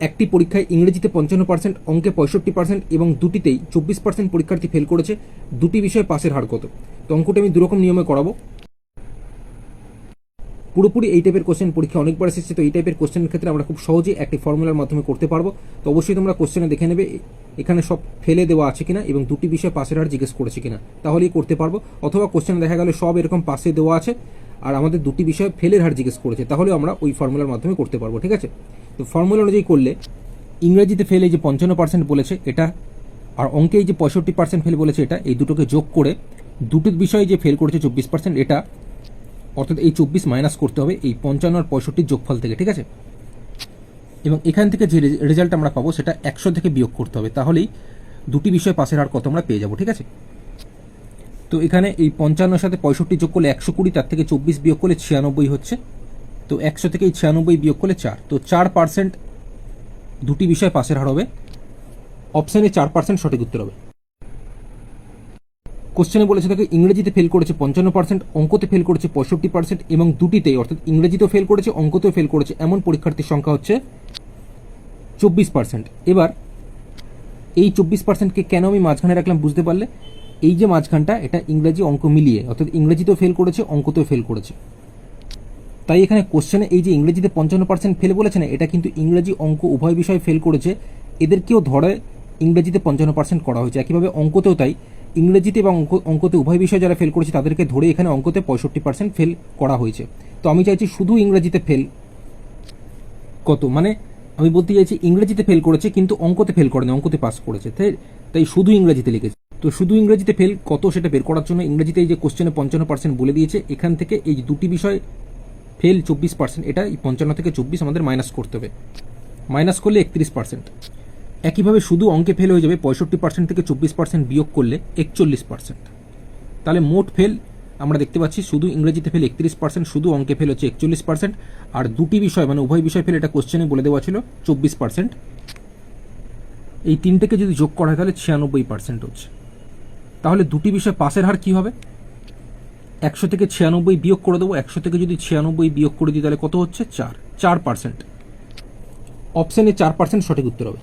একটি পরীক্ষায় ইংরেজিতে 55%, অঙ্কে 65% এবং দুটিতেই 24% পরীক্ষার্থী ফেল করেছে, দুটি বিষয়ে পাসের হার কত? তো অঙ্কটা আমি দুরকম নিয়মে করাবো। পুরোপুরি এই টাইপের কোশ্চেন পরীক্ষা অনেকবার এসেছে, তো এই টাইপের কোশ্চেনের ক্ষেত্রে আমরা খুব সহজেই একটি ফর্মুলার মাধ্যমে করতে পারবো। তো অবশ্যই তোমরা কোশ্চেনে দেখে নেবে এখানে সব ফেলে দেওয়া আছে কিনা এবং দুটি বিষয়ে পাসের হার জিজ্ঞেস করেছে কিনা, তাহলেই করতে পারবো। অথবা কোশ্চেনে দেখা গেল সব এরকম পাসে দেওয়া আছে আর আমাদের দুটি বিষয়ে ফেলের হার জিজ্ঞেস করেছে, তাহলে আমরা ওই ফর্মুলার মাধ্যমে করতে পারবো। ঠিক আছে, তো ফর্মুলা অনুযায়ী করলে ইংরেজিতে ফেল এই যে 55% বলেছে এটা, আর অঙ্কে এই যে 65% ফেল বলেছে এটা, এই দুটোকে যোগ করে দুটির বিষয়ে যে ফেল করেছে 24% এটা, অর্থাৎ এই 24 মাইনাস করতে হবে এই 55 আর 65 যোগফল থেকে। ঠিক আছে, এবং এখান থেকে যে রেজাল্ট আমরা পাবো সেটা 100 থেকে বিয়োগ করতে হবে, তাহলেই দুটি বিষয় পাসের হার কত আমরা পেয়ে যাবো। ঠিক আছে, তো এখানে এই 55 সাথে 65 যোগ করলে 120, তার থেকে 24 বিয়োগ করলে 96 হচ্ছে। তো 100 থেকে এই 96 বিয়োগ করলে 4, তো 4% দুটি বিষয় পাসের হার হবে। অপশানে 4% সঠিক উত্তর হবে। কোশ্চেনে বলেছে থাকে ইংরেজিতে ফেল করেছে 55%, অঙ্কতে ফেল করেছে 65% এবং দুটিতেই অর্থাৎ ইংরেজিতেও ফেল করেছে অঙ্কতেও ফেল করেছে এমন পরীক্ষার্থীর সংখ্যা হচ্ছে 24%। এবার এই 24%কে কেন আমি মাঝখানে রাখলাম বুঝতে পারলে? এই যে মাঝখানটা এটা ইংরেজি অঙ্ক মিলিয়ে, অর্থাৎ ইংরেজিতেও ফেল করেছে অঙ্কতেও ফেল করেছে, তাই এখানে কোশ্চেনে এই যে ইংরেজিতে 55% ফেল বলেছে না, এটা কিন্তু ইংরেজি অঙ্ক উভয় বিষয়ে ফেল করেছে, এদেরকেও ধরে ইংরেজিতে 55% করা হয়েছে। একইভাবে অঙ্কতেও তাই, ইংরেজিতে এবং অঙ্কতে উভয় বিষয়ে যারা ফেল করেছে তাদেরকে ধরে এখানে অঙ্কতে 65% ফেল করা হয়েছে। তো আমি চাইছি শুধু ইংরেজিতে ফেল কত, মানে আমি বলতে চাইছি ইংরেজিতে ফেল করেছে কিন্তু অঙ্কতে ফেল করেনি, অঙ্কতে পাস করেছে, তাই শুধু ইংরেজিতে লিখেছে। তো শুধু ইংরেজিতে ফেল কত সেটা বের করার জন্য ইংরেজিতে এই যে কোশ্চেনে 55% বলে দিয়েছে, এখান থেকে এই দুটি বিষয় ফেল 24%, এটা 55 থেকে 24 আমাদের মাইনাস করতে হবে, মাইনাস করলে 31%। একইভাবে শুধু অঙ্কে ফেল হয়ে যাবে 65% থেকে 24% বিয়োগ করলে 41%। তাহলে মোট ফেল আমরা দেখতে পাচ্ছি শুধু ইংরেজিতে ফেল 31%, শুধু অঙ্কে ফেল হচ্ছে 41%, আর দুটি বিষয় মানে উভয় বিষয় ফেল এটা কোশ্চেনে বলে দেওয়া ছিল 24%। এই তিনটেকে যদি যোগ করা হয় তাহলে 96% হচ্ছে। তাহলে দুটি বিষয় পাসের হার কি হবে? 100 থেকে 96 বিয়োগ করে দেবো, 100 থেকে যদি 96 বিয়োগ করে দিই তাহলে কত হচ্ছে? 4%। অপশানে 4% সঠিক উত্তর হবে।